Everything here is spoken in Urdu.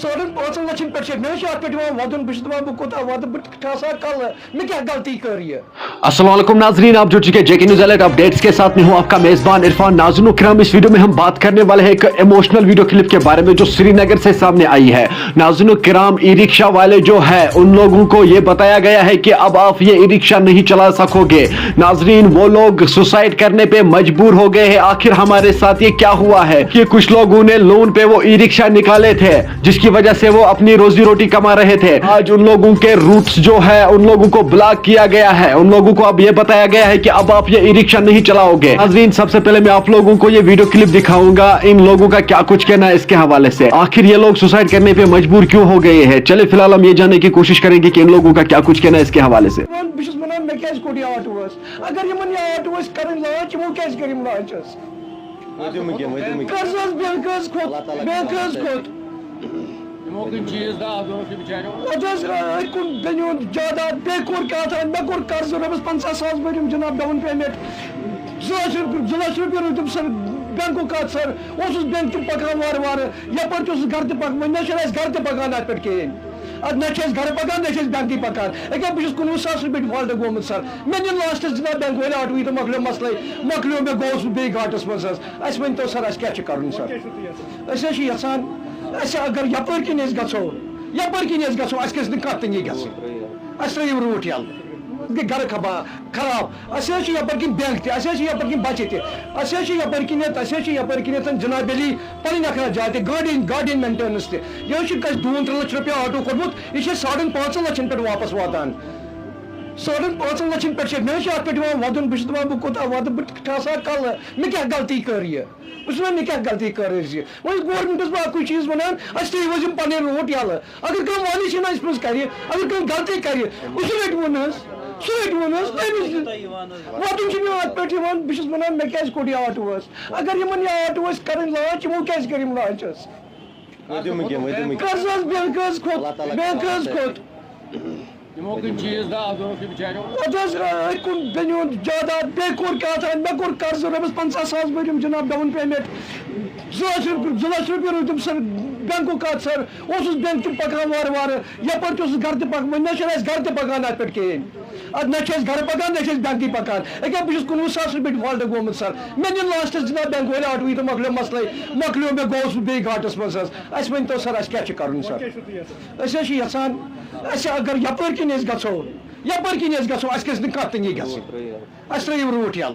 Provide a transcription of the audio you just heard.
5.5 لچھن پہ میں ات پہ ودن بہت دپان بہ کوتا ود بہ ٹھاسا کل میں کیا غلطی کر یہ. السلام علیکم ناظرین، آپ جو چکے JK نیوز الرٹ اپڈیٹس کے ساتھ میں ہوں آپ کا میزبان عرفان. ناظرین کرام، اس ویڈیو میں ہم بات کرنے والے ہیں ایک ایموشنل ویڈیو کلپ کے بارے میں جو سری نگر سے سامنے آئی ہے. ناظرین کرام، ای رکشا والے جو ہے ان لوگوں کو یہ بتایا گیا ہے کہ اب آپ یہ ای رکشا نہیں چلا سکو گے. ناظرین وہ لوگ سوسائڈ کرنے پہ مجبور ہو گئے ہیں. آخر ہمارے ساتھ یہ کیا ہوا ہے کہ کچھ لوگوں نے لون پہ وہ ای رکشا نکالے تھے جس کی وجہ سے وہ اپنی روزی روٹی کما رہے تھے. آج ان لوگوں کے روٹس جو ہے ان لوگوں کو بلاک کیا گیا ہے. ان لوگوں کو اب یہ بتایا گیا ہے کہ اب آپ یہ ای رکشا نہیں چلاؤ گے. ناظرین سب سے پہلے میں آپ لوگوں کو یہ ویڈیو کلپ دکھاؤں گا، ان لوگوں کا کیا کچھ کہنا ہے اس کے حوالے سے. آخر یہ لوگ سوسائڈ کرنے پہ مجبور کیوں ہو گئے ہیں؟ چلے فی الحال ہم یہ جاننے کی کوشش کریں گے کہ ان لوگوں کا کیا کچھ کہنا ہے اس کے حوالے سے. اگر یہ آٹو کریں لانچ وہ کیس کریم لانچ جائیداد بے کور کیا تھا مے کور قرض رۄپیس 50,000 بٔرِم جناب ڈاؤن پیمنٹ 2 لچھ رۄپیہِ روٗدُم سر بینکُک کتھ سر اوسُس بینک تہِ پکان وارٕ وارٕ یپٲرۍ تہِ اوسُس گرٕ تہِ پکان وۄنۍ نہ چھُنہٕ اَسہِ گرٕ تہِ پکان اتھ پٮ۪ٹھ کِہیٖنۍ. اد نہ چھِ أسۍ گرٕ پکان نہ چھِ أسۍ بینکٕے پکان. أکیٛاہ بہٕ چھُس 19,000 رۄپیہِ ڈِفالٹ گوٚمُت سر مےٚ نِن لاسٹس جناب بینک وٲلۍ آٹوٕے تہٕ مۄکلیو مسلے مۄکلیو مےٚ گوٚوُس بہٕ بیٚیہِ گاٹس منٛز حظ. اَسہِ ؤنۍتو سر اَسہِ کیٛاہ چھُ کَرُن سر؟ أسۍ حظ چھِ یژھان اَسہِ اگر یپٲرۍ کِنۍ أسۍ گژھو اَسہِ گژھِ نہٕ کانٛہہ تنگی گژھٕنۍ. اَسہِ ترٛٲیِو روٗٹ یَلہٕ گٔے گرٕ خراب. اَسہِ حظ چھِ یپٲرۍ کِنۍ بینک تہِ اَسہِ حظ چھِ یپٲرۍ کِنۍ بچہِ تہِ اَسہِ حظ چھِ یپٲرۍ کِنٮ۪تھ جناب علی پنٕنۍ اکھ جاے تہِ گاڑٮ۪ن مینٹیننس تہِ. یہِ حظ چھُ اَسہِ 2-3 لچھ رۄپیہِ آٹو کوٚرمُت یہِ چھِ 5.5 لچھن پٮ۪ٹھ واپس واتان. 5.5 لچھن پٮ۪ٹھ چھِ مےٚ حظ چھِ اتھ پٮ۪ٹھ یِوان ودُن بہٕ چھُس دپان بہٕ کوٗتاہ وَدٕ بہٕ ٹھاسا کل مےٚ کیٛاہ غلطی کٔر یہِ بہٕ چھُس وَنان مےٚ کیٛاہ غلطی کٔر أسۍ یہِ. وۄنۍ گورمنٹس بہٕ اکُے چیٖز وَنان اَسہِ ترٛٲیِو یِم پنٕنۍ روٗٹ یَلہٕ. اگر کانٛہہ والیشن اَسہِ منٛز کرِ اگر کانٛہہ غلطی کرِ سُہ رٔٹۍوُن حظ واتُن چھُ مےٚ اتھ پٮ۪ٹھ یِوان. بہٕ چھُس وَنان مےٚ کیٛازِ کوٚڑ یہِ آٹو حظ. اگر یِمن یہِ آٹو ٲسۍ کرٕنۍ لانچ یِمو کیٛازِ کٔرۍ یِم لانچ حظ؟ قرض حظ بینک حظ کھوٚت بنیون جائیداد بے کور کیا تھا مے کور قرض رۄپیس 50,000 بٔرِم جناب ڈاؤن پیمنٹ 2 لچھ رۄپیہِ روٗدُم سر بینکُک کتھ سر اوسُس بینک تہِ پکان وارٕ وارٕ یپٲرۍ تہِ اوسُس گرٕ تہِ پکان وۄنۍ نہ چھُنہٕ اَسہِ گرٕ تہِ پکان اتھ پٮ۪ٹھ کِہیٖنۍ. اد نہ چھِ أسۍ گرٕ پکان نہ چھِ أسۍ بینکٕے پکان. أکیٛاہ بہٕ چھُس 19,000 رۄپیہِ ڈِفالٹ گوٚمُت سر مےٚ نِن لاسٹس جناب بینک وٲلۍ آٹوٕے تہٕ مۄکلیو مسلے مۄکلیو مےٚ گوٚوُس بہٕ بیٚیہِ گاٹس منٛز حظ. اَسہِ ؤنۍتو سر اَسہِ کیٛاہ چھُ کَرُن سر؟ أسۍ حظ چھِ یژھان اَسہِ اگر یپٲرۍ کِنۍ أسۍ گژھو اَسہِ گژھِ نہٕ کانٛہہ تنگی گژھٕنۍ. اَسہِ ترٛٲیِو روٗٹ یَلہٕ.